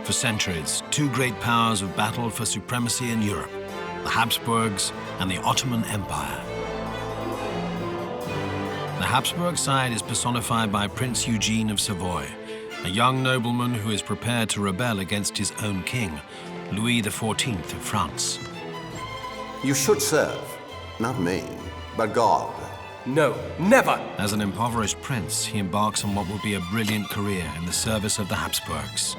For centuries, two great powers have battled for supremacy in Europe, the Habsburgs and the Ottoman Empire. The Habsburg side is personified by Prince Eugene of Savoy, a young nobleman who is prepared to rebel against his own king, Louis XIV of France. You should serve, not me, but God. No, never! As an impoverished prince, he embarks on what will be a brilliant career in the service of the Habsburgs.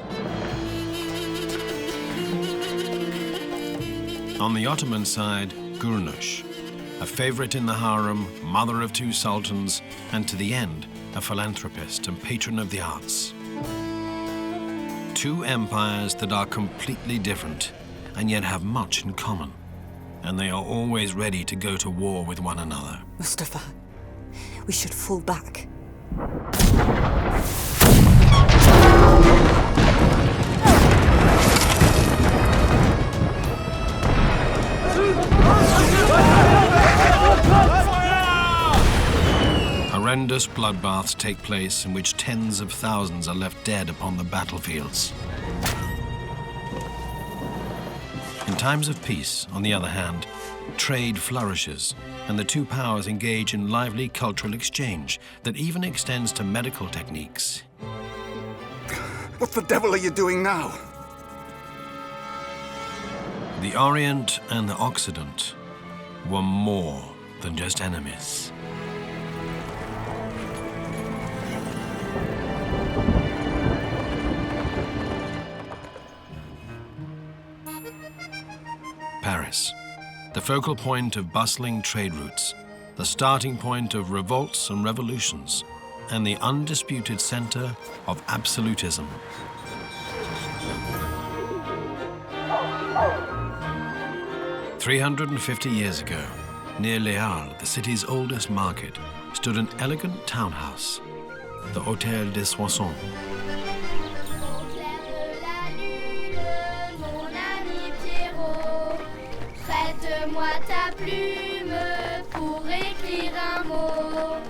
On the Ottoman side, Gülnuş, a favorite in the harem, mother of two sultans, and to the end, a philanthropist and patron of the arts. Two empires that are completely different and yet have much in common. And they are always ready to go to war with one another. Mustafa, we should fall back. Horrendous bloodbaths take place in which tens of thousands are left dead upon the battlefields. In times of peace, on the other hand, trade flourishes, and the two powers engage in lively cultural exchange that even extends to medical techniques. What the devil are you doing now? The Orient and the Occident were more than just enemies. Paris, the focal point of bustling trade routes, the starting point of revolts and revolutions, and the undisputed center of absolutism. "350 years ago, near Les Halles, the city's oldest market, stood an elegant townhouse, the Hôtel des Soissons. Prête-moi ta plume pour écrire un mot.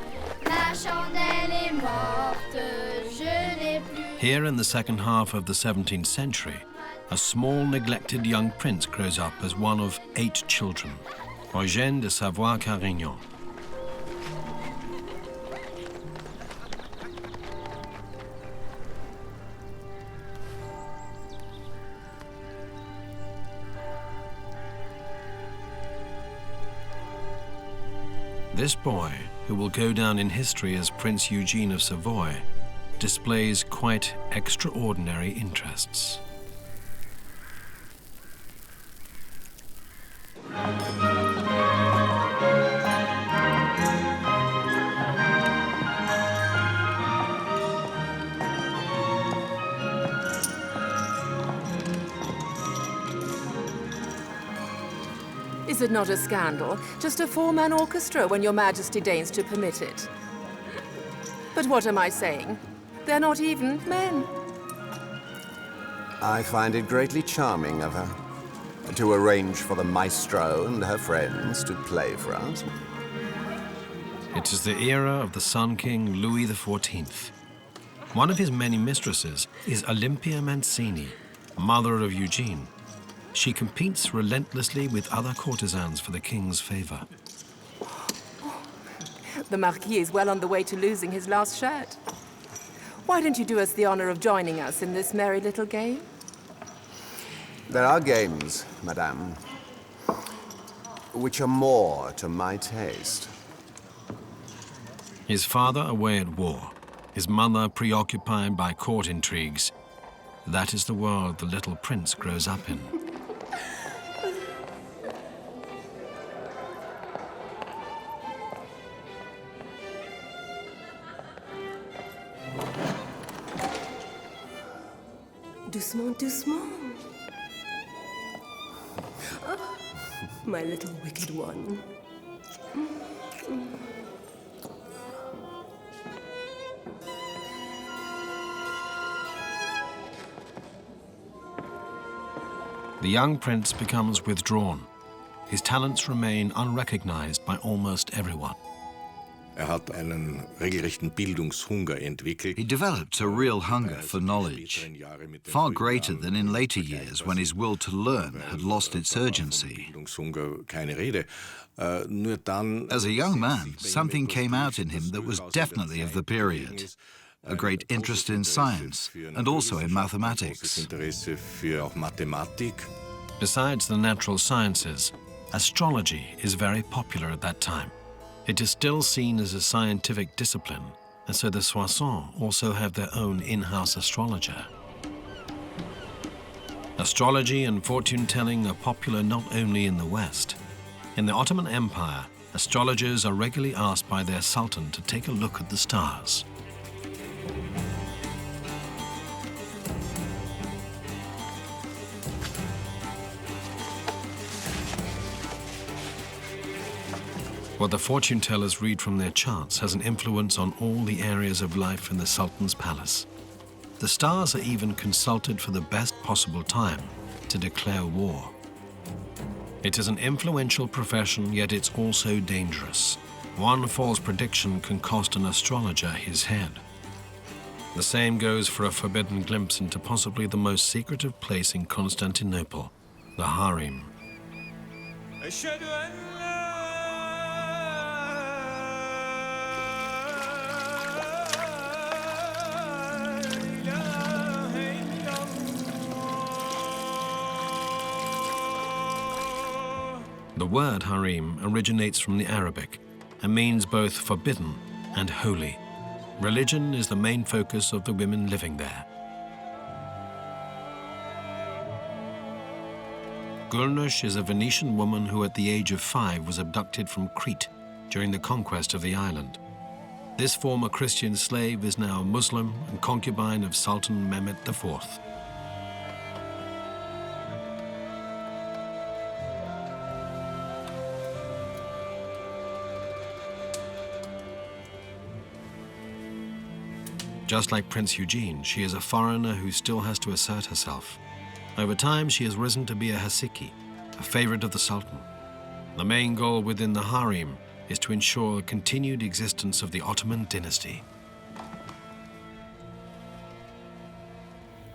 Ma chandelle est morte, je n'ai plus. Here in the second half of the 17th century, a small neglected young prince grows up as one of 8 children, Eugène de Savoy-Carignan. This boy, who will go down in history as Prince Eugene of Savoy, displays quite extraordinary interests. Is it not a scandal? Just a 4-man orchestra when your Majesty deigns to permit it. But what am I saying? They're not even men. I find it greatly charming of her to arrange for the maestro and her friends to play for us. It is the era of the Sun King Louis XIV. One of his many mistresses is Olympia Mancini, mother of Eugene. She competes relentlessly with other courtesans for the king's favor. The Marquis is well on the way to losing his last shirt. Why don't you do us the honor of joining us in this merry little game? There are games, madame, which are more to my taste. His father away at war, his mother preoccupied by court intrigues. That is the world the little prince grows up in. Doucement, doucement. Oh, my little wicked one. The young prince becomes withdrawn. His talents remain unrecognized by almost everyone. hat einen regelrechten Bildungshunger He entwickelt. developed a real hunger for knowledge, far greater than in later years when his will to learn had lost its urgency. Bildungshunger, keine Rede. Nur dann, As a young man, something came out in him that was definitely of the period. A great interest in science and also in mathematics. Interesse für auch Mathematik. Besides the natural sciences, astrology is very popular at that time. It is still seen as a scientific discipline, and so the Soissons also have their own in-house astrologer. Astrology and fortune-telling are popular not only in the West. In the Ottoman Empire, astrologers are regularly asked by their sultan to take a look at the stars. What the fortune tellers read from their charts has an influence on all the areas of life in the Sultan's palace. The stars are even consulted for the best possible time to declare war. It is an influential profession, yet it's also dangerous. One false prediction can cost an astrologer his head. The same goes for a forbidden glimpse into possibly the most secretive place in Constantinople, the harem. The word harem originates from the Arabic and means both forbidden and holy. Religion is the main focus of the women living there. Gülnuş is a Venetian woman who at the age of 5 was abducted from Crete during the conquest of the island. This former Christian slave is now Muslim and concubine of Sultan Mehmet IV. Just like Prince Eugene, she is a foreigner who still has to assert herself. Over time, she has risen to be a Hasiki, a favorite of the Sultan. The main goal within the harem is to ensure the continued existence of the Ottoman dynasty.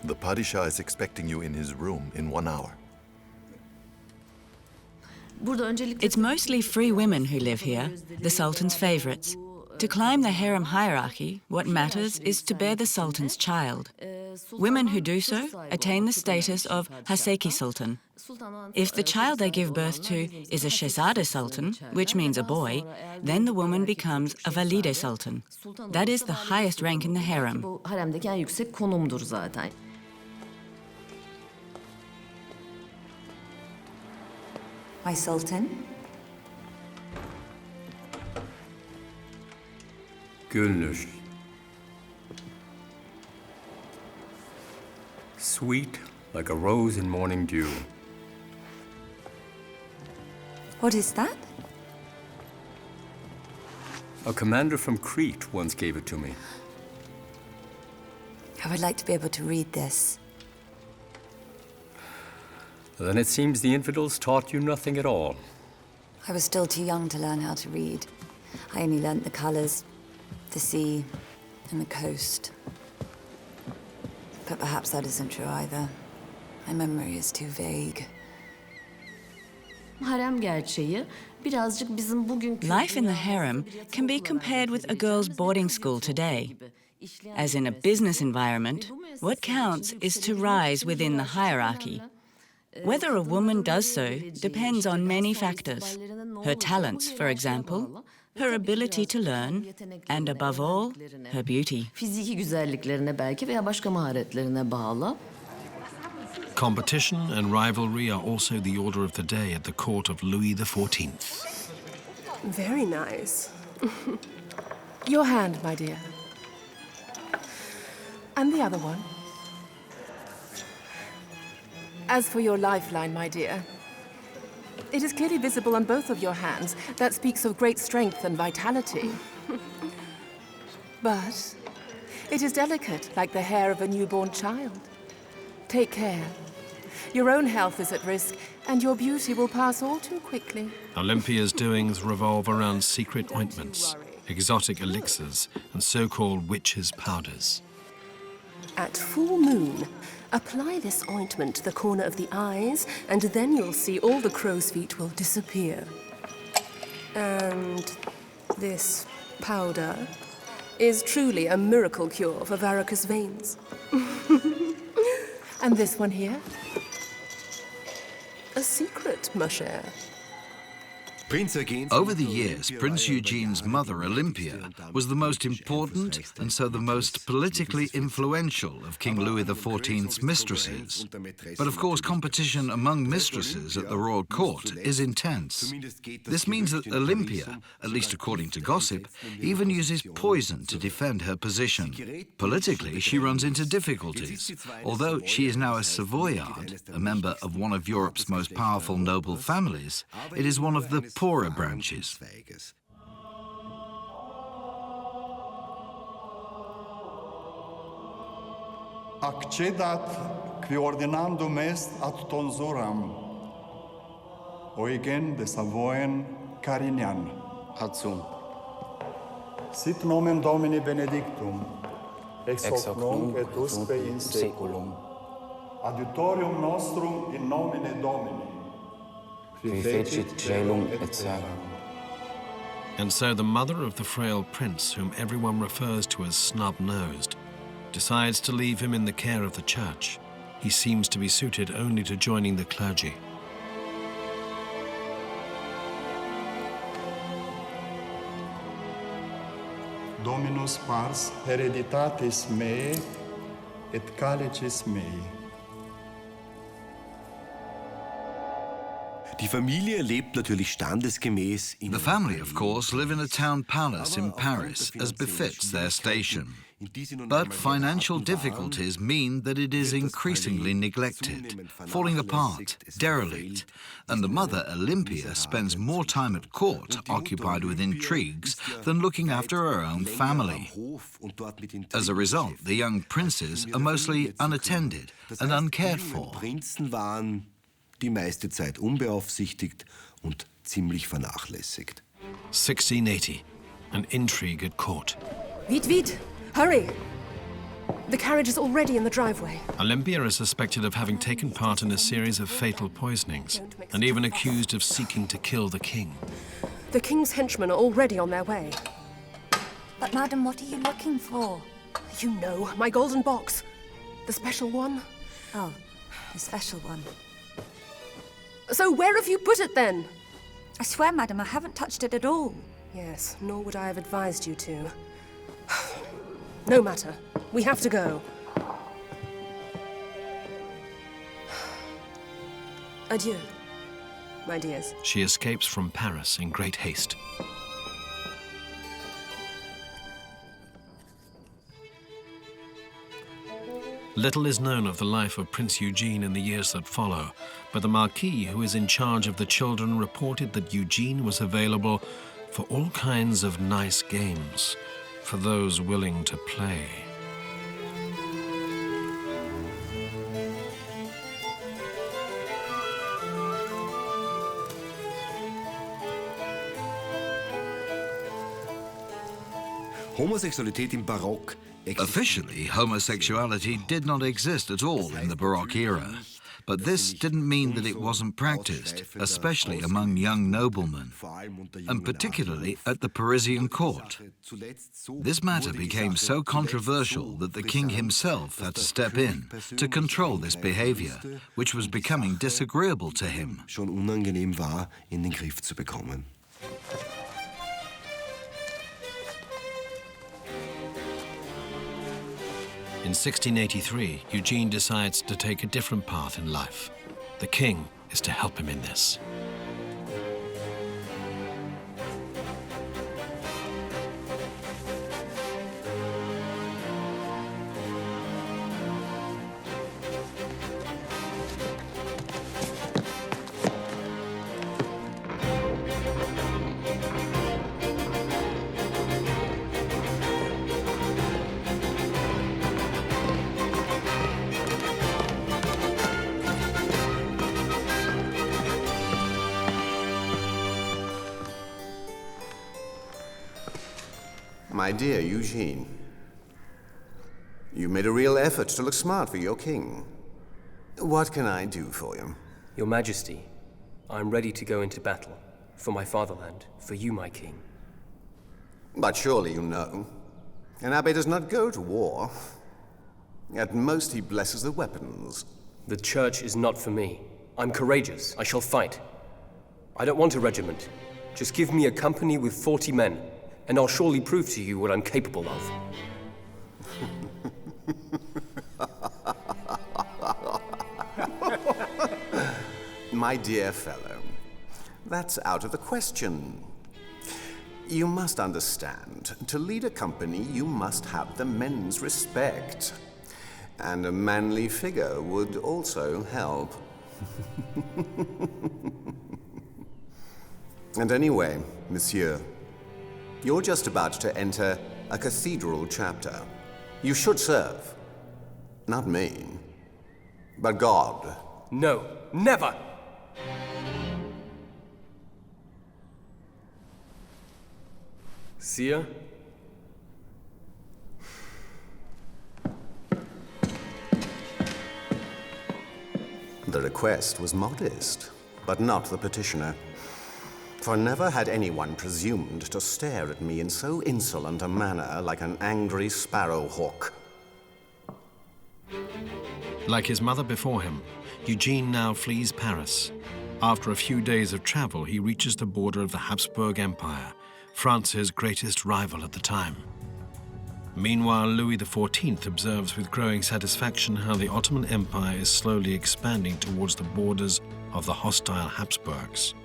The Padishah is expecting you in his room in 1 hour. It's mostly free women who live here, the Sultan's favorites. To climb the harem hierarchy, what matters is to bear the Sultan's child. Women who do so attain the status of Haseki Sultan. If the child they give birth to is a Şehzade Sultan, which means a boy, then the woman becomes a Valide Sultan. That is the highest rank in the harem. Haremdeki en yüksek konumdur zaten. My Sultan? Gülnuş. Sweet like a rose in morning dew. What is that? A commander from Crete once gave it to me. I would like to be able to read this. Then it seems the infidels taught you nothing at all. I was still too young to learn how to read. I only learnt the colors, the sea, and the coast. But perhaps that isn't true either. My memory is too vague. Harem gerçeği birazcık bizim bugünkü Life in the harem can be compared with a girl's boarding school today. As in a business environment, what counts is to rise within the hierarchy. Whether a woman does so depends on many factors. Her talents, for example, her ability to learn, and above all, her beauty. Fiziki güzelliklerine belki veya başka maharetlerine bağlı. Competition and rivalry are also the order of the day at the court of Louis XIV. Very nice. Your hand, my dear. And the other one. As for your lifeline, my dear, it is clearly visible on both of your hands. That speaks of great strength and vitality. But it is delicate, like the hair of a newborn child. Take care. Your own health is at risk, and your beauty will pass all too quickly. Olympia's doings revolve around secret ointments. exotic elixirs, and so-called witches' powders. At full moon, apply this ointment to the corner of the eyes, and then you'll see all the crow's feet will disappear. And this powder is truly a miracle cure for varicose veins. And this one here? A secret, ma chère. Over the years, Prince Eugene's mother, Olympia, was the most important and so the most politically influential of King Louis XIV's mistresses. But of course, competition among mistresses at the royal court is intense. This means that Olympia, at least according to gossip, even uses poison to defend her position. Politically, she runs into difficulties. Although she is now a Savoyard, a member of one of Europe's most powerful noble families, it is one of the poorer branches. Accedat qui ordinandum est ad tonsuram, Eugen de Savoyen Carignan, ad sum. Sit nomen Domini benedictum, ex hoc nunc et usque in saeculum. Adiutorium nostrum in nomine Domini, qui fecit caelum et terram. And so the mother of the frail prince, whom everyone refers to as snub-nosed, decides to leave him in the care of the church. He seems to be suited only to joining the clergy. Dominus pars hereditatis mei et calicis mei. Die Familie lebt natürlich standesgemäß in The family, of course, live in a town palace in Paris, as befits their station. But financial difficulties mean that it is increasingly neglected, falling apart, derelict, and the mother, Olympia, spends more time at court occupied with intrigues than looking after her own family. As a result, the young princes are mostly unattended and uncared for. Prinzen waren die meiste Zeit unbeaufsichtigt und ziemlich vernachlässigt. 1680, an intrigue at court. Vite, vite! Hurry! The carriage is already in the driveway. Olympia is suspected of having taken part in a series of fatal poisonings, and even accused of seeking to kill the king. The king's henchmen are already on their way. But, madam, what are you looking for? You know, my golden box. The special one. Oh, the special one. So where have you put it, then? I swear, madam, I haven't touched it at all. Yes, nor would I have advised you to. No matter. We have to go. Adieu, my dears. She escapes from Paris in great haste. Little is known of the life of Prince Eugene in the years that follow, but the Marquis, who is in charge of the children, reported that Eugene was available for all kinds of nice games, for those willing to play. Homosexualität im Barock. Officially, homosexuality did not exist at all in the Baroque era. But this didn't mean that it wasn't practiced, especially among young noblemen, and particularly at the Parisian court. This matter became so controversial that the king himself had to step in to control this behavior, which was becoming disagreeable to him. Schon unangenehm war, in den Griff zu bekommen. In 1683, Eugene decides to take a different path in life. The king is to help him in this. My dear Eugene, you made a real effort to look smart for your king. What can I do for you? Your Majesty, I'm ready to go into battle. For my fatherland, for you, my king. But surely you know, an abbé does not go to war. At most, he blesses the weapons. The church is not for me. I'm courageous. I shall fight. I don't want a regiment. Just give me a company with 40 men, and I'll surely prove to you what I'm capable of. My dear fellow, that's out of the question. You must understand, to lead a company, you must have the men's respect. And a manly figure would also help. And anyway, monsieur, you're just about to enter a cathedral chapter. You should serve. Not me, but God. No, never! Sire? The request was modest, but not the petitioner. For never had anyone presumed to stare at me in so insolent a manner like an angry sparrowhawk. Like his mother before him, Eugene now flees Paris. After a few days of travel, he reaches the border of the Habsburg Empire, France's greatest rival at the time. Meanwhile, Louis XIV observes with growing satisfaction how the Ottoman Empire is slowly expanding towards the borders of the hostile Habsburgs.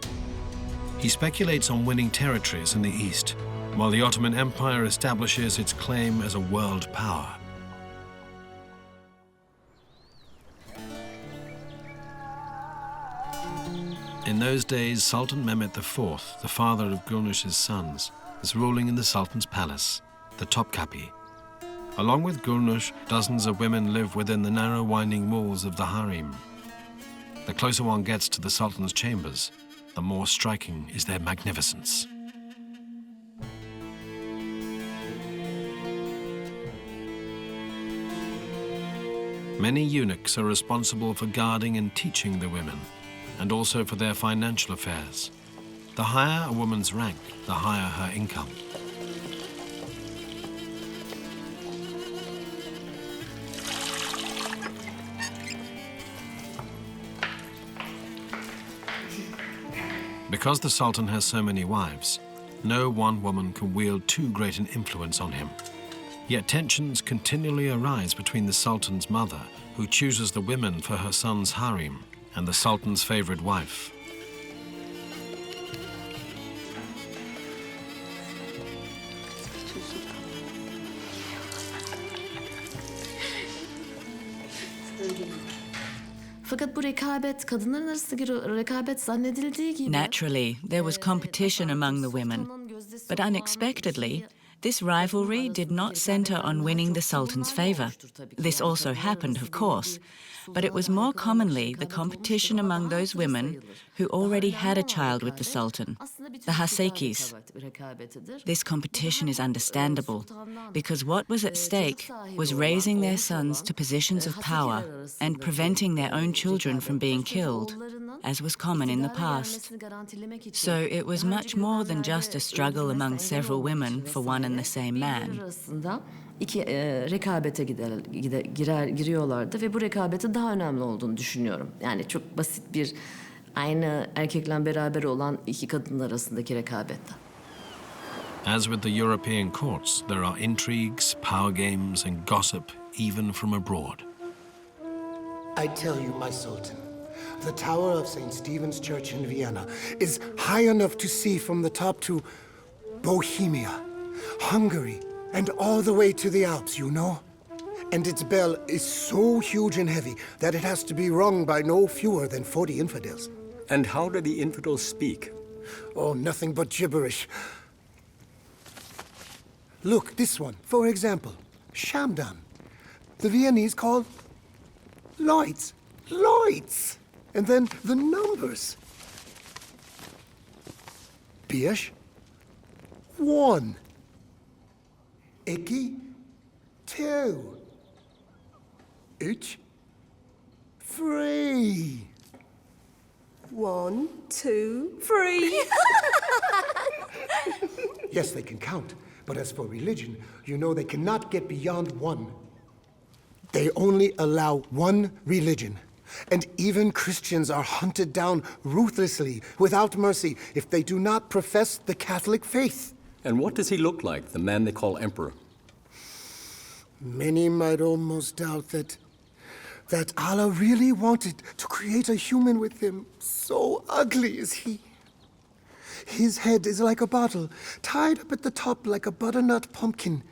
He speculates on winning territories in the east, while the Ottoman Empire establishes its claim as a world power. In those days, Sultan Mehmet IV, the father of Gülnuş's sons, is ruling in the Sultan's palace, the Topkapi. Along with Gülnuş, dozens of women live within the narrow winding walls of the harem. The closer one gets to the Sultan's chambers, the more striking is their magnificence. Many eunuchs are responsible for guarding and teaching the women, and also for their financial affairs. The higher a woman's rank, the higher her income. Because the Sultan has so many wives, no one woman can wield too great an influence on him. Yet tensions continually arise between the Sultan's mother, who chooses the women for her son's harem, and the Sultan's favorite wife. Naturally, there was competition among the women, but unexpectedly, this rivalry did not center on winning the Sultan's favor. This also happened, of course, but it was more commonly the competition among those women who already had a child with the Sultan, the Hasekis. This competition is understandable, because what was at stake was raising their sons to positions of power and preventing their own children from being killed, as was common in the past. So it was much more than just a struggle among several women for one and the same man. Rekabete giriyorlardı ve bu rekabetin daha önemli olduğunu düşünüyorum. Yani çok basit bir aynı erkekle beraber olan iki kadın arasındaki rekabetten. As with the European courts, there are intrigues, power games, and gossip, even from abroad. I tell you, my Sultan, the tower of St. Stephen's Church in Vienna is high enough to see from the top to Bohemia, Hungary, and all the way to the Alps, you know? And its bell is so huge and heavy that it has to be rung by no fewer than 40 infidels. And how do the infidels speak? Oh, nothing but gibberish. Look, this one, for example, Shamdan. The Viennese call Lloyds. Lloyds! And then the numbers. Birch, 1. Eki, 2, 3, 3. 1, 2, 3. Yes, they can count, but as for religion, you know they cannot get beyond 1. They only allow 1 religion. And even Christians are hunted down ruthlessly, without mercy, if they do not profess the Catholic faith. And what does he look like, the man they call emperor? Many might almost doubt that Allah really wanted to create a human with him. So ugly is he. His head is like a bottle, tied up at the top like a butternut pumpkin.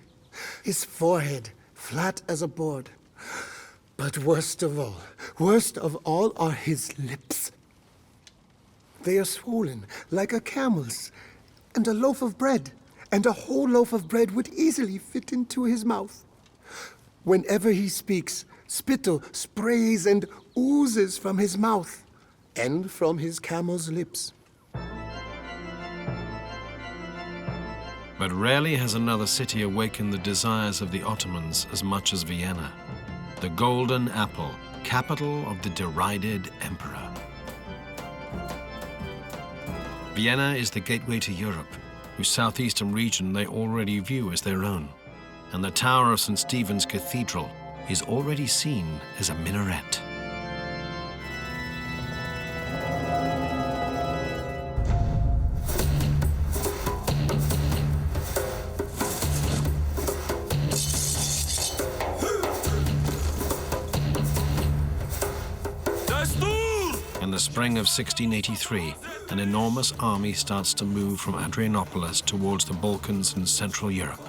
His forehead flat as a board. But worst of all are his lips. They are swollen like a camel's, and a loaf of bread, and a whole loaf of bread would easily fit into his mouth. Whenever he speaks, spittle sprays and oozes from his mouth and from his camel's lips. But rarely has another city awakened the desires of the Ottomans as much as Vienna, the golden apple, capital of the derided emperor. Vienna is the gateway to Europe, whose southeastern region they already view as their own, and the tower of St. Stephen's Cathedral is already seen as a minaret. In the spring of 1683, an enormous army starts to move from Adrianopolis towards the Balkans and Central Europe.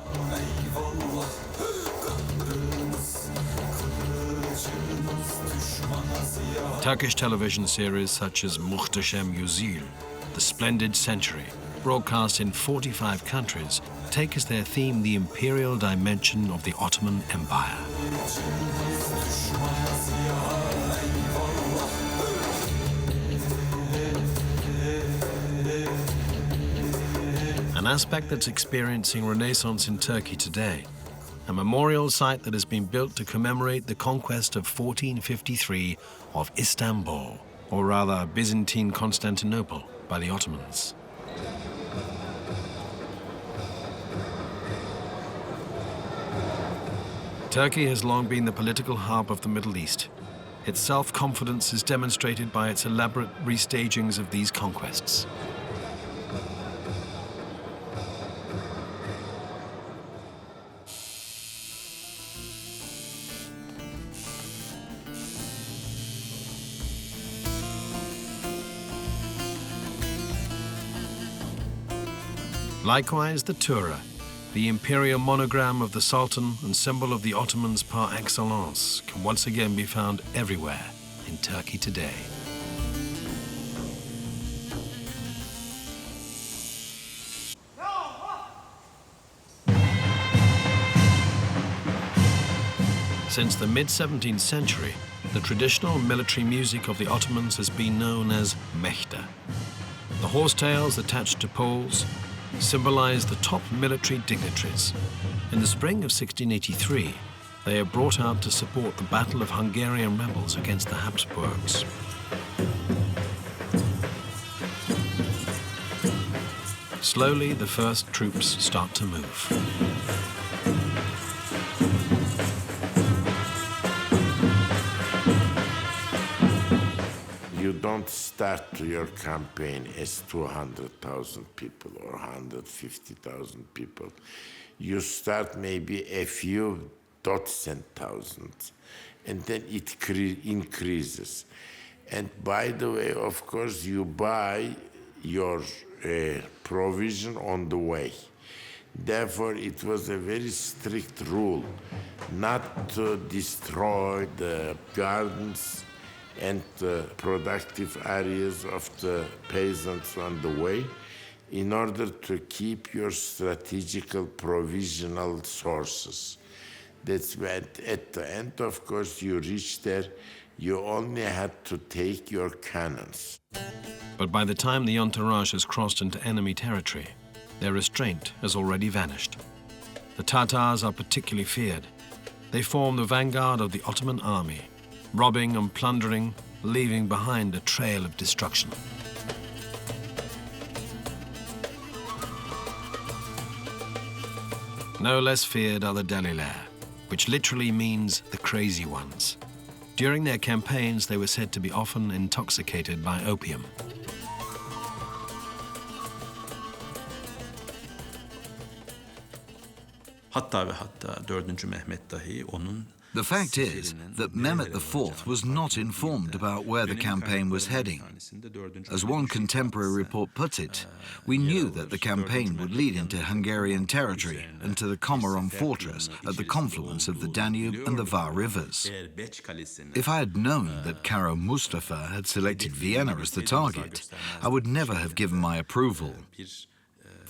Turkish television series such as Muhteşem Yüzyıl, The Splendid Century, broadcast in 45 countries, take as their theme the imperial dimension of the Ottoman Empire. An aspect that's experiencing renaissance in Turkey today, a memorial site that has been built to commemorate the conquest of 1453 of Istanbul, or rather Byzantine Constantinople, by the Ottomans. Turkey has long been the political hub of the Middle East. Its self-confidence is demonstrated by its elaborate restagings of these conquests. Likewise, the Tura, the imperial monogram of the Sultan and symbol of the Ottomans par excellence, can once again be found everywhere in Turkey today. Since the mid-17th century, the traditional military music of the Ottomans has been known as mehter. The horsetails attached to poles symbolize the top military dignitaries. In the spring of 1683, they are brought out to support the Battle of Hungarian rebels against the Habsburgs. Slowly, the first troops start to move. You don't start your campaign as 200,000 people or 150,000 people. You start maybe a few dozen thousands, and then it increases. And by the way, of course, you buy your provision on the way. Therefore, it was a very strict rule not to destroy the gardens and the productive areas of the peasants on the way in order to keep your strategical provisional sources. That's when, at the end, of course, you reach there, you only had to take your cannons. But by the time the entourage has crossed into enemy territory, their restraint has already vanished. The Tatars are particularly feared. They form the vanguard of the Ottoman army, robbing and plundering, leaving behind a trail of destruction. No less feared are the Deliler, which literally means the crazy ones. During their campaigns, they were said to be often intoxicated by opium. Hatta ve hatta 4. Mehmet dahi onun The fact is that Mehmet IV was not informed about where the campaign was heading. As one contemporary report put it, we knew that the campaign would lead into Hungarian territory and to the Comoron fortress at the confluence of the Danube and the Var rivers. If I had known that Kara Mustafa had selected Vienna as the target, I would never have given my approval.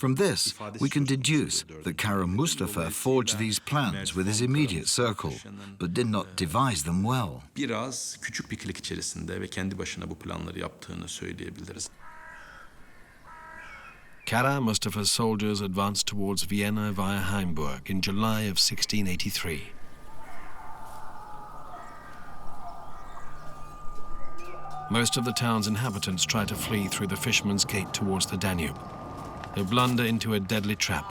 From this, we can deduce that Kara Mustafa forged these plans with his immediate circle, but did not devise them well. Biraz küçük bir klik içerisinde ve kendi başına bu planları yaptığını söyleyebiliriz. Kara Mustafa's soldiers advanced towards Vienna via Hamburg in July of 1683. Most of the town's inhabitants try to flee through the Fisherman's Gate towards the Danube. They blunder into a deadly trap.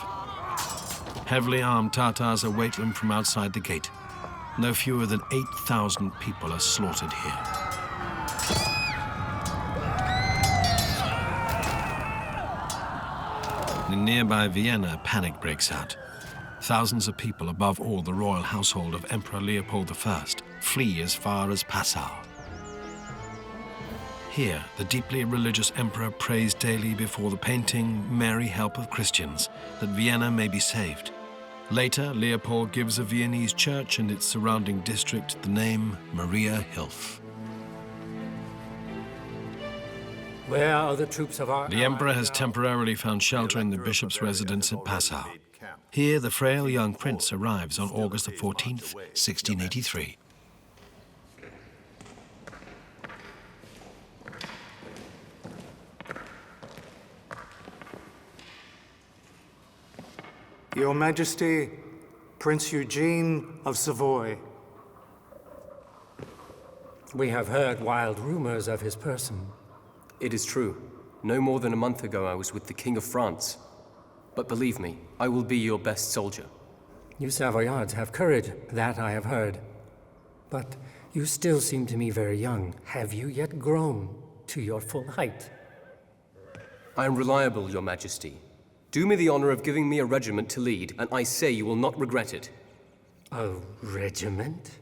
Heavily armed Tatars await them from outside the gate. No fewer than 8,000 people are slaughtered here. In nearby Vienna, panic breaks out. Thousands of people, above all the royal household of Emperor Leopold I, flee as far as Passau. Here, the deeply religious emperor prays daily before the painting Mary, Help of Christians, that Vienna may be saved. Later, Leopold gives a Viennese church and its surrounding district the name Maria Hilf. Where are the troops of our... The emperor has temporarily found shelter in the bishop's residence at Passau. Here, the frail young prince arrives on August the 14th, 1683. Your Majesty, Prince Eugene of Savoy. We have heard wild rumors of his person. It is true. No more than a month ago I was with the King of France. But believe me, I will be your best soldier. You Savoyards have courage, that I have heard. But you still seem to me very young. Have you yet grown to your full height? I am reliable, Your Majesty. Do me the honor of giving me a regiment to lead, and I say you will not regret it. A regiment?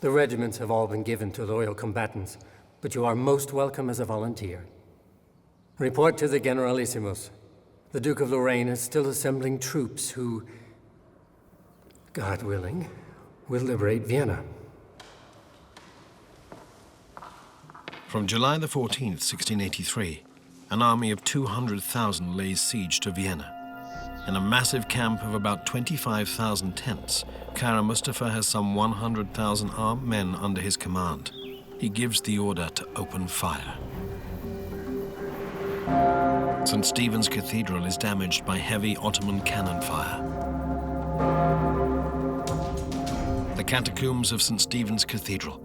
The regiments have all been given to loyal combatants, but you are most welcome as a volunteer. Report to the Generalissimus. The Duke of Lorraine is still assembling troops who, God willing, will liberate Vienna. From July the 14th, 1683, an army of 200,000 lays siege to Vienna. In a massive camp of about 25,000 tents, Kara Mustafa has some 100,000 armed men under his command. He gives the order to open fire. St. Stephen's Cathedral is damaged by heavy Ottoman cannon fire. The catacombs of St. Stephen's Cathedral.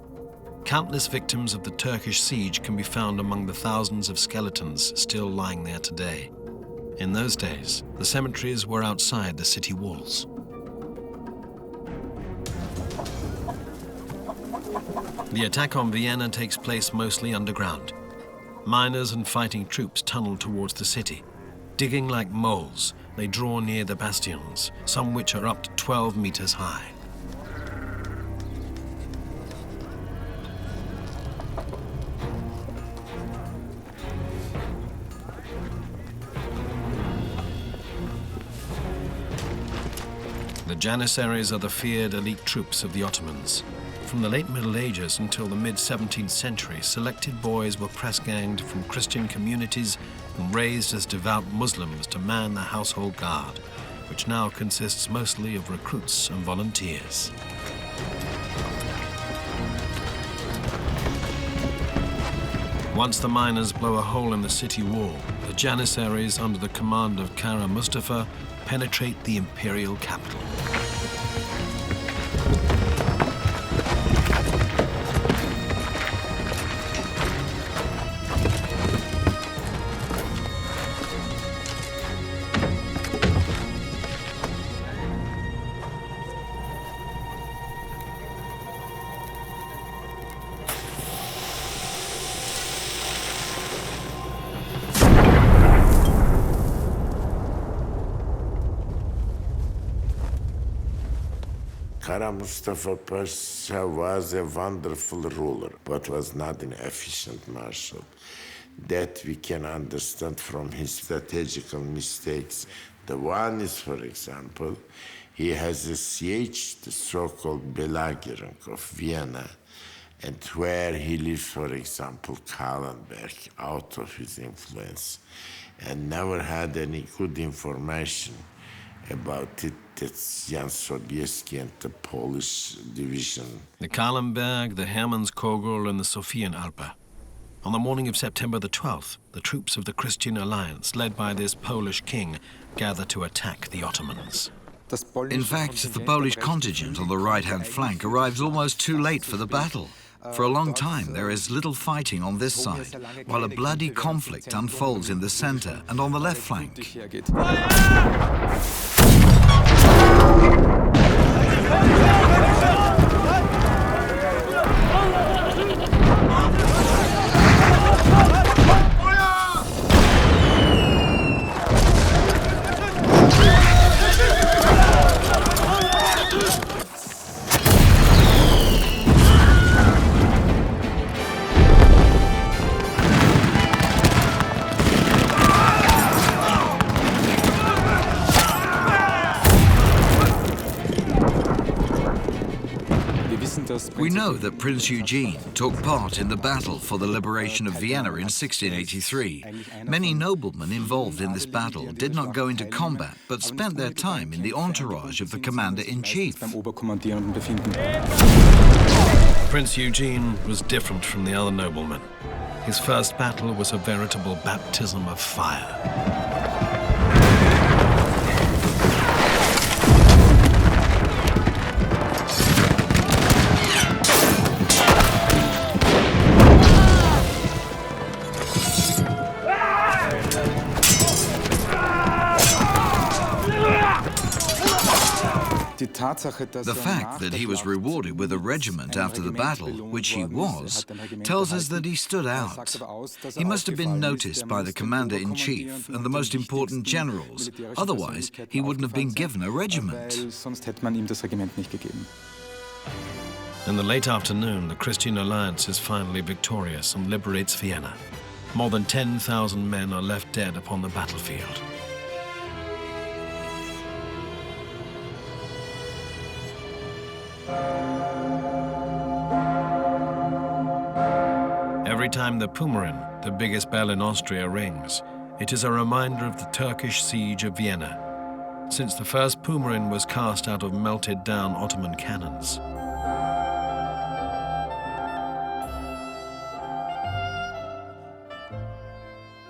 Countless victims of the Turkish siege can be found among the thousands of skeletons still lying there today. In those days, the cemeteries were outside the city walls. The attack on Vienna takes place mostly underground. Miners and fighting troops tunnel towards the city. Digging like moles, they draw near the bastions, some which are up to 12 meters high. The Janissaries are the feared elite troops of the Ottomans. From the late Middle Ages until the mid-17th century, selected boys were press-ganged from Christian communities and raised as devout Muslims to man the household guard, which now consists mostly of recruits and volunteers. Once the miners blow a hole in the city wall, the Janissaries under the command of Kara Mustafa penetrate the imperial capital. Kara Mustafa Pasha was a wonderful ruler, but was not an efficient marshal. That we can understand from his strategical mistakes. The one is, for example, he has sieged the so-called Belagerung of Vienna, and where he leaves, for example, Kahlenberg out of his influence, and never had any good information about it. That's Jan Sobieski and the Polish division. The Kahlenberg, the Hermannskogel, and the Sophienalpe. On the morning of September the 12th, the troops of the Christian alliance, led by this Polish king, gather to attack the Ottomans. In fact, the Polish contingent on the right-hand flank arrives almost too late for the battle. For a long time, there is little fighting on this side, while a bloody conflict unfolds in the center and on the left flank. We know that Prince Eugene took part in the battle for the liberation of Vienna in 1683. Many noblemen involved in this battle did not go into combat, but spent their time in the entourage of the commander-in-chief. Prince Eugene was different from the other noblemen. His first battle was a veritable baptism of fire. The fact that he was rewarded with a regiment after the battle, which he was, tells us that he stood out. He must have been noticed by the commander-in-chief and the most important generals. Otherwise, he wouldn't have been given a regiment. In the late afternoon, the Christian alliance is finally victorious and liberates Vienna. More than 10,000 men are left dead upon the battlefield. Every time the Pummerin, the biggest bell in Austria, rings, it is a reminder of the Turkish siege of Vienna, since the first Pummerin was cast out of melted down Ottoman cannons.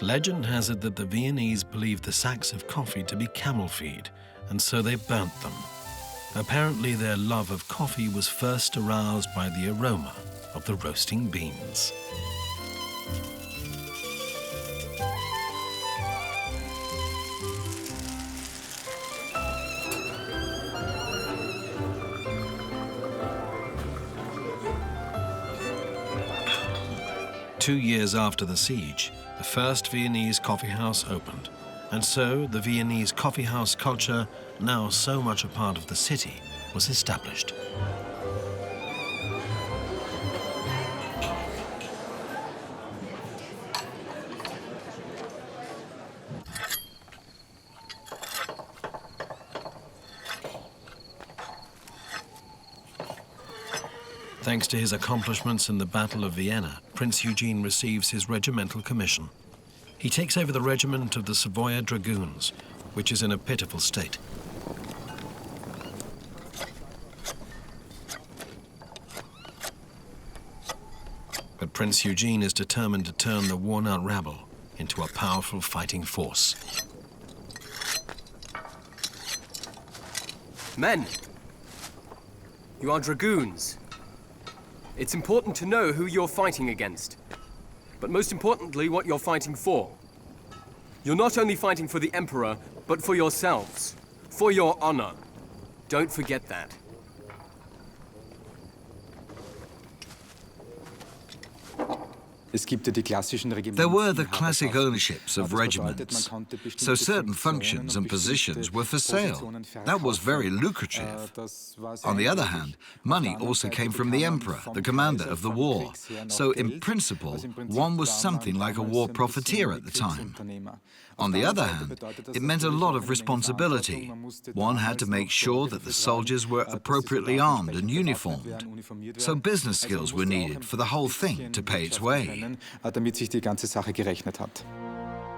Legend has it that the Viennese believed the sacks of coffee to be camel feed, and so they burnt them. Apparently their love of coffee was first aroused by the aroma of the roasting beans. Two years after the siege, the first Viennese coffeehouse opened, and so the Viennese coffeehouse culture, now so much a part of the city, was established. Thanks to his accomplishments in the Battle of Vienna, Prince Eugene receives his regimental commission. He takes over the regiment of the Savoy Dragoons, which is in a pitiful state. But Prince Eugene is determined to turn the worn-out rabble into a powerful fighting force. Men! You are dragoons. It's important to know who you're fighting against. But most importantly, what you're fighting for. You're not only fighting for the Emperor, but for yourselves. For your honor. Don't forget that. There were the classic ownerships of regiments, so certain functions and positions were for sale. That was very lucrative. On the other hand, money also came from the emperor, the commander of the war, so in principle, one was something like a war profiteer at the time. On the other hand, it meant a lot of responsibility. One had to make sure that the soldiers were appropriately armed and uniformed, so business skills were needed for the whole thing to pay its way.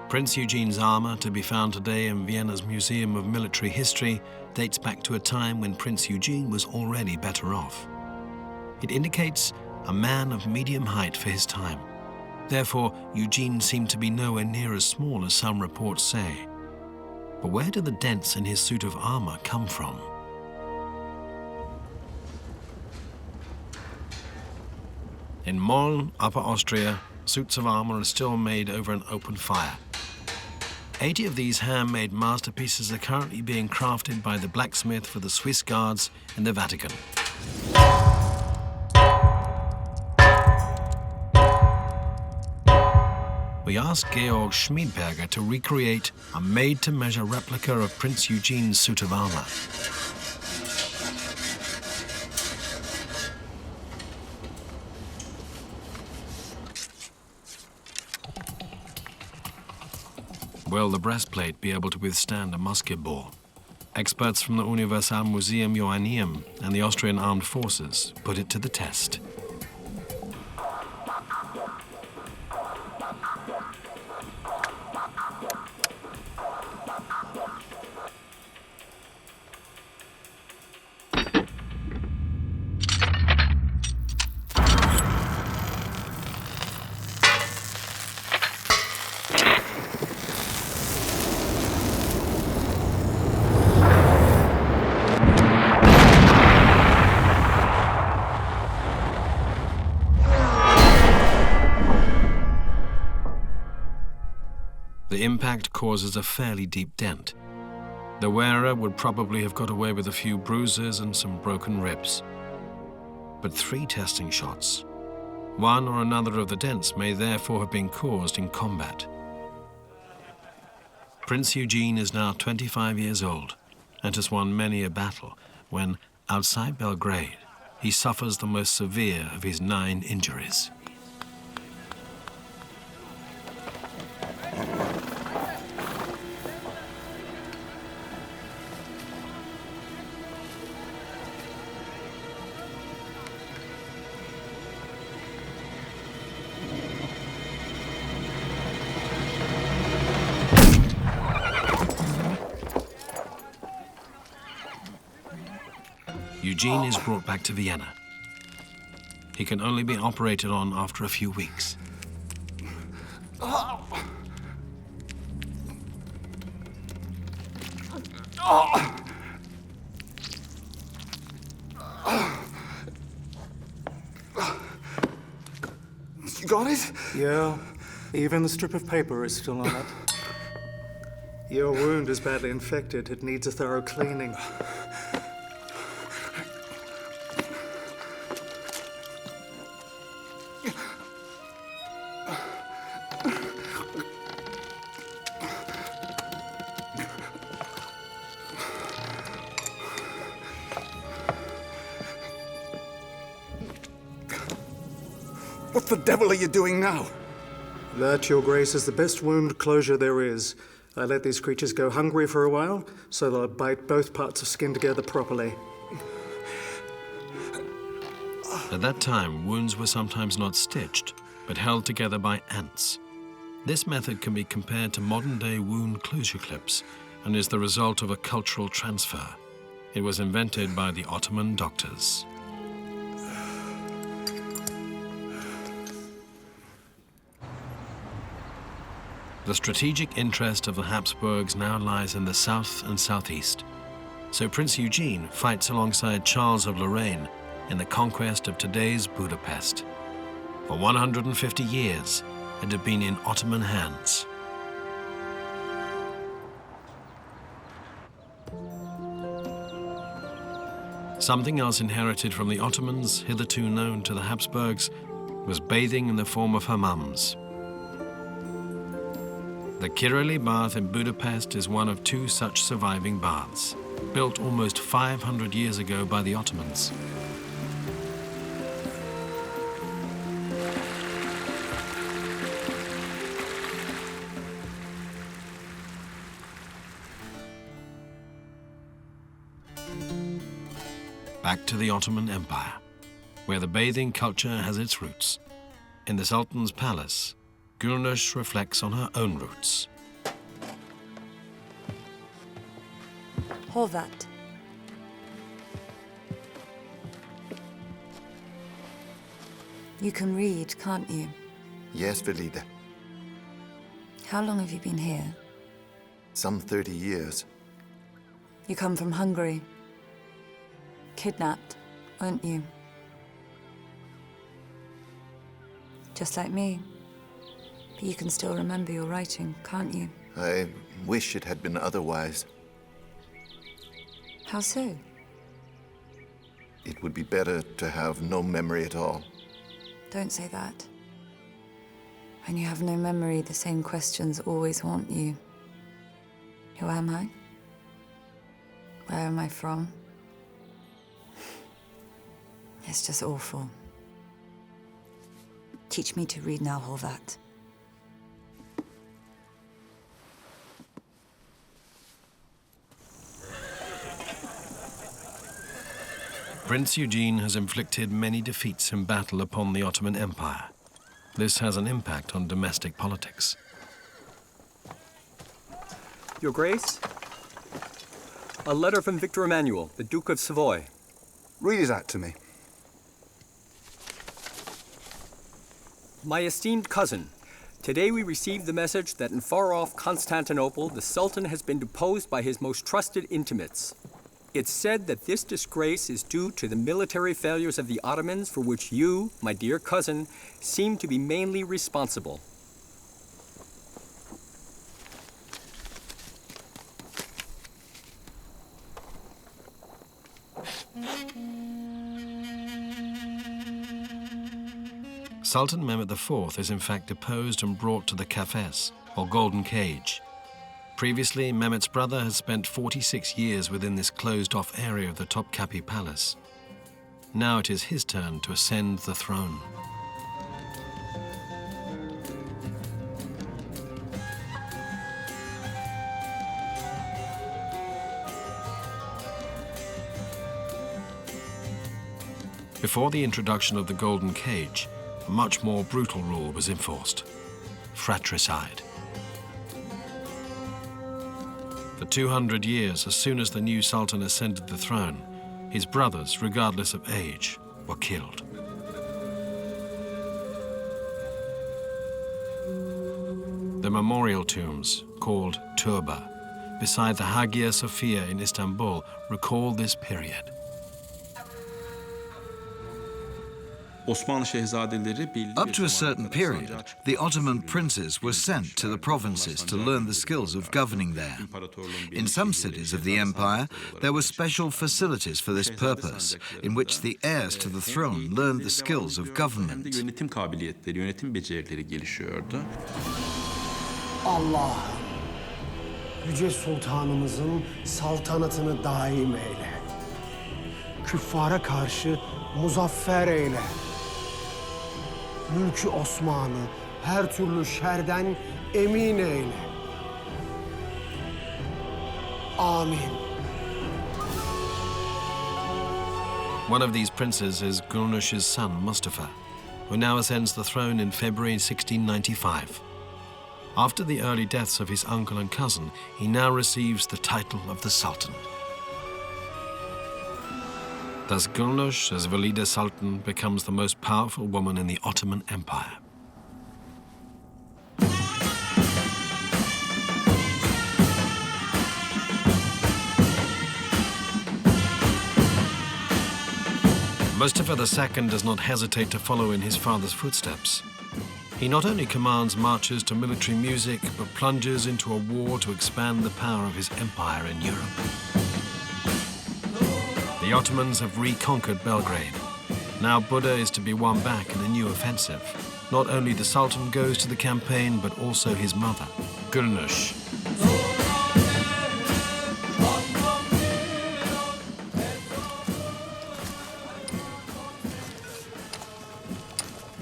Prince Eugene's armor, to be found today in Vienna's Museum of Military History, dates back to a time when Prince Eugene was already better off. It indicates a man of medium height for his time. Therefore, Eugene seemed to be nowhere near as small as some reports say. But where do the dents in his suit of armor come from? In Molln, Upper Austria, suits of armor are still made over an open fire. 80 of these handmade masterpieces are currently being crafted by the blacksmith for the Swiss Guards in the Vatican. We asked Georg Schmiedberger to recreate a made-to-measure replica of Prince Eugene's suit of armor. Will the breastplate be able to withstand a musket ball? Experts from the Universalmuseum Joanneum and the Austrian Armed Forces put it to the test. The impact causes a fairly deep dent. The wearer would probably have got away with a few bruises and some broken ribs. But 3 testing shots. One or another of the dents may therefore have been caused in combat. Prince Eugene is now 25 years old and has won many a battle when, outside Belgrade, he suffers the most severe of his 9 injuries. Eugene is brought back to Vienna. He can only be operated on after a few weeks. You got it? Yeah. Even the strip of paper is still on it. Your wound is badly infected. It needs a thorough cleaning. What the devil are you doing now? That, Your Grace, is the best wound closure there is. I let these creatures go hungry for a while, so they'll bite both parts of skin together properly. At that time, wounds were sometimes not stitched, but held together by ants. This method can be compared to modern-day wound closure clips and is the result of a cultural transfer. It was invented by the Ottoman doctors. The strategic interest of the Habsburgs now lies in the south and southeast. So Prince Eugene fights alongside Charles of Lorraine in the conquest of today's Budapest. For 150 years, it had been in Ottoman hands. Something else inherited from the Ottomans, hitherto known to the Habsburgs, was bathing in the form of hammams. The Kirili bath in Budapest is one of two such surviving baths, built almost 500 years ago by the Ottomans. Back to the Ottoman Empire, where the bathing culture has its roots. In the Sultan's palace, Gülnuş reflects on her own roots. Horvat. You can read, can't you? Yes, Valide. How long have you been here? Some 30 years. You come from Hungary. Kidnapped, weren't you? Just like me. But you can still remember your writing, can't you? I wish it had been otherwise. How so? It would be better to have no memory at all. Don't say that. When you have no memory, the same questions always haunt you. Who am I? Where am I from? It's just awful. Teach me to read now, Horvat. Prince Eugene has inflicted many defeats in battle upon the Ottoman Empire. This has an impact on domestic politics. Your Grace, a letter from Victor Emmanuel, the Duke of Savoy. Read that to me. My esteemed cousin, today we received the message that in far-off Constantinople, the Sultan has been deposed by his most trusted intimates. It's said that this disgrace is due to the military failures of the Ottomans, for which you, my dear cousin, seem to be mainly responsible. Sultan Mehmed IV is in fact deposed and brought to the kafes, or golden cage. Previously, Mehmet's brother had spent 46 years within this closed-off area of the Topkapi Palace. Now it is his turn to ascend the throne. Before the introduction of the golden cage, a much more brutal rule was enforced: fratricide. For 200 years, as soon as the new Sultan ascended the throne, his brothers, regardless of age, were killed. The memorial tombs, called turba, beside the Hagia Sophia in Istanbul, recall this period. Up to a certain period, the Ottoman princes were sent to the provinces to learn the skills of governing there. In some cities of the empire, there were special facilities for this purpose, in which the heirs to the throne learned the skills of government. Allah'ım, Yüce Sultanımızın saltanatını daim eyle. Küffara karşı muzaffer eyle. Mülkü Osman'ı her türlü şerden emin eyle. Amin. One of these princes is Gülnuş's son, Mustafa, who now ascends the throne in February 1695. After the early deaths of his uncle and cousin, he now receives the title of the Sultan. Thus Gülnuş, as Valide Sultan, becomes the most powerful woman in the Ottoman Empire. Mustafa II does not hesitate to follow in his father's footsteps. He not only commands marches to military music, but plunges into a war to expand the power of his empire in Europe. The Ottomans have reconquered Belgrade. Now Buda is to be won back in a new offensive. Not only the Sultan goes to the campaign, but also his mother, Gülnuş.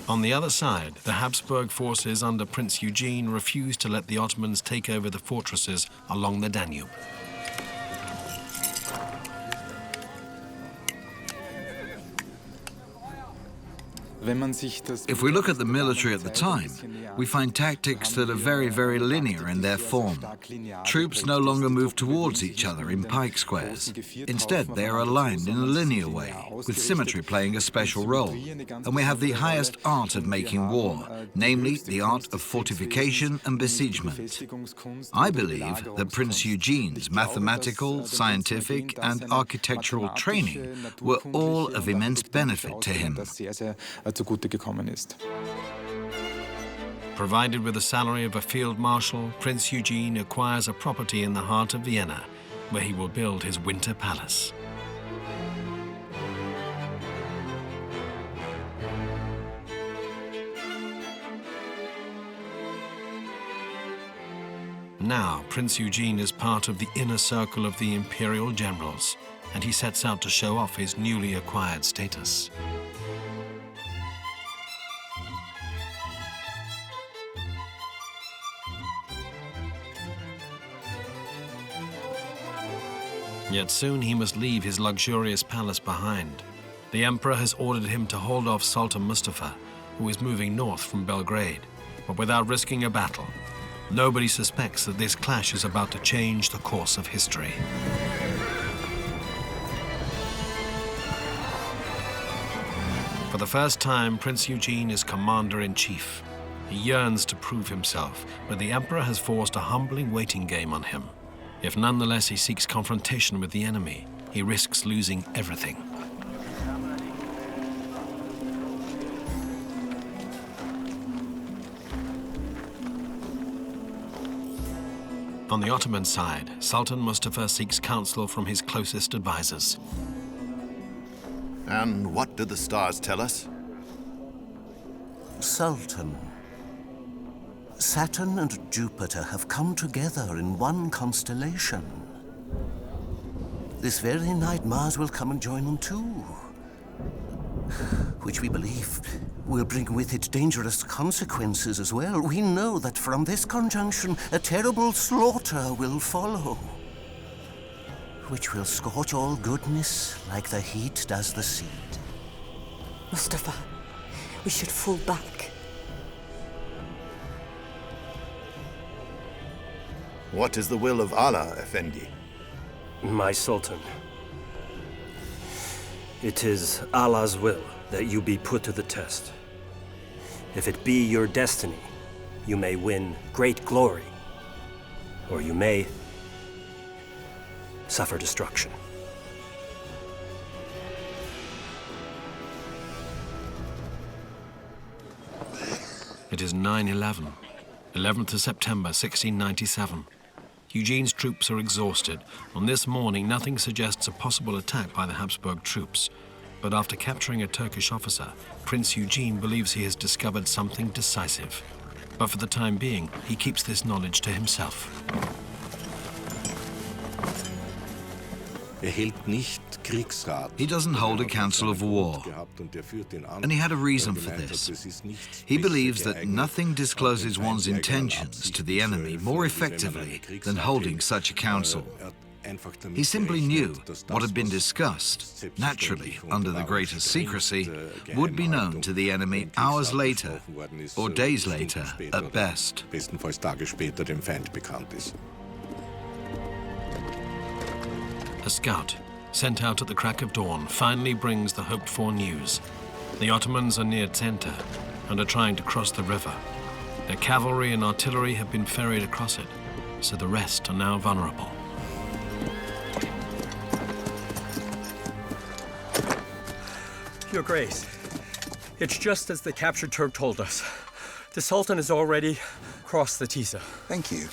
On the other side, the Habsburg forces under Prince Eugene refuse to let the Ottomans take over the fortresses along the Danube. If we look at the military at the time, we find tactics that are very, very linear in their form. Troops no longer move towards each other in pike squares. Instead, they are aligned in a linear way, with symmetry playing a special role. And we have the highest art of making war, namely the art of fortification and besiegement. I believe that Prince Eugene's mathematical, scientific, and architectural training were all of immense benefit to him. Provided with the salary of a field marshal, Prince Eugene acquires a property in the heart of Vienna, where he will build his winter palace. Now, Prince Eugene is part of the inner circle of the imperial generals, and he sets out to show off his newly acquired status. Yet soon he must leave his luxurious palace behind. The emperor has ordered him to hold off Sultan Mustafa, who is moving north from Belgrade, but without risking a battle. Nobody suspects that this clash is about to change the course of history. For the first time, Prince Eugene is commander-in-chief. He yearns to prove himself, but the emperor has forced a humbling waiting game on him. If nonetheless he seeks confrontation with the enemy, he risks losing everything. On the Ottoman side, Sultan Mustafa seeks counsel from his closest advisors. And what do the stars tell us? Sultan, Saturn and Jupiter have come together in one constellation. This very night, Mars will come and join them too, which we believe will bring with it dangerous consequences as well. We know that from this conjunction, a terrible slaughter will follow, which will scorch all goodness like the heat does the seed. Mustafa, we should fall back. What is the will of Allah, Effendi? My Sultan, it is Allah's will that you be put to the test. If it be your destiny, you may win great glory, or you may suffer destruction. It is 9/11, 11th of September, 1697. Eugene's troops are exhausted. On this morning, nothing suggests a possible attack by the Habsburg troops. But after capturing a Turkish officer, Prince Eugene believes he has discovered something decisive. But for the time being, he keeps this knowledge to himself. He doesn't hold a council of war, and he had a reason for this. He believes that nothing discloses one's intentions to the enemy more effectively than holding such a council. He simply knew what had been discussed, naturally under the greatest secrecy, would be known to the enemy hours later, or days later at best. A scout, sent out at the crack of dawn, finally brings the hoped-for news. The Ottomans are near Zenta and are trying to cross the river. Their cavalry and artillery have been ferried across it, so the rest are now vulnerable. Your Grace, it's just as the captured Turk told us. The Sultan has already crossed the Tisa. Thank you.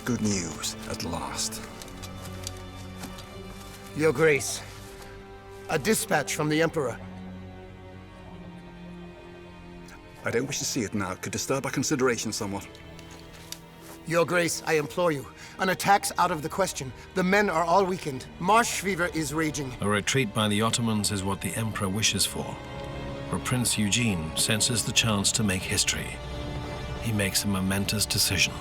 Good news, at last. Your Grace, a dispatch from the Emperor. I don't wish to see it now. It could disturb our consideration somewhat. Your Grace, I implore you. An attack's out of the question. The men are all weakened. Marsh fever is raging. A retreat by the Ottomans is what the Emperor wishes for. But Prince Eugene senses the chance to make history. He makes a momentous decision.